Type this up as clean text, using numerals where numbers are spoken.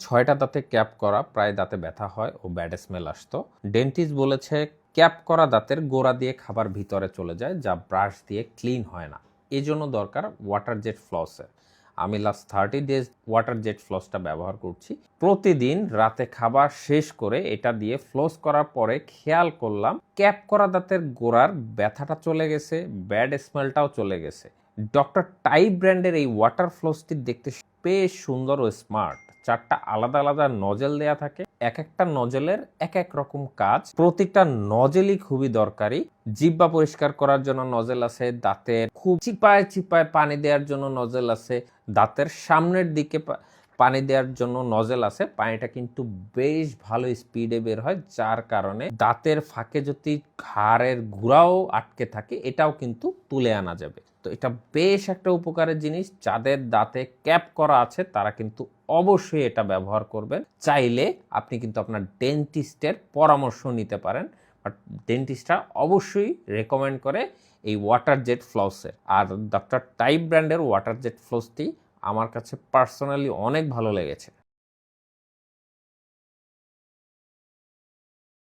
6টা দাঁতে ক্যাপ করা, প্রায় দাঁতে ব্যথা হয় ও ব্যাড স্মেল আসতো। ডেন্টিস্ট বলেছে ক্যাপ করা দাঁতের গোড়া দিয়ে খাবার ভিতরে চলে যায়, যা ব্রাশ দিয়ে ক্লিন হয় না। এই জন্য দরকার ওয়াটার জেট ফ্লসের। আমি লাস্ট 30 ডেজ ওয়াটার জেট ফ্লসটা ব্যবহার করছি। প্রতিদিন রাতে খাবার শেষ করে এটা দিয়ে ফ্লস করার পরে খেয়াল করলাম ক্যাপ করা দাঁতের গোড়ার ব্যথাটা চলে গেছে, ব্যাড স্মেলটাও চলে গেছে। ডক্টর টাইপ ব্র্যান্ডের এই ওয়াটার ফ্লসটি দেখতে বেশ সুন্দর ও স্মার্ট। 4টা আলাদা আলাদা নজেল দেয়া থাকে, এক একটা নজেলের এক এক রকম কাজ। প্রতিটা নজেলই খুবই দরকারি। জিহ্বা পরিষ্কার করার জন্য নজেল আছে, দাঁতের খুব চিপায় চিপায় পানি দেওয়ার জন্য নজেল আছে, দাঁতের সামনের দিকে পানি দেওয়ার জন্য নজেল আছে। পানিটা কিন্তু বেশ ভালো স্পিডে বের হয়, যার কারণে দাঁতের ফাঁকে যদি ঘাড়ের গুঁড়াও আটকে থাকে এটাও কিন্তু তুলে আনা যাবে। তো এটা বেশ একটা উপকারের জিনিস। যাদের দাঁতে ক্যাপ করা আছে তারা কিন্তু অবশ্যই এটা ব্যবহার করবেন। চাইলে আপনি কিন্তু আপনার ডেন্টিস্টের পরামর্শ নিতে পারেন, বাট ডেন্টিস্টরা অবশ্যই রেকমেন্ড করে এই ওয়াটার জেট ফ্লসের। আর ডক্টর টাইপ ব্র্যান্ডের ওয়াটার জেট ফ্লসটি আমার কাছে পার্সোনালি অনেক ভালো লেগেছে।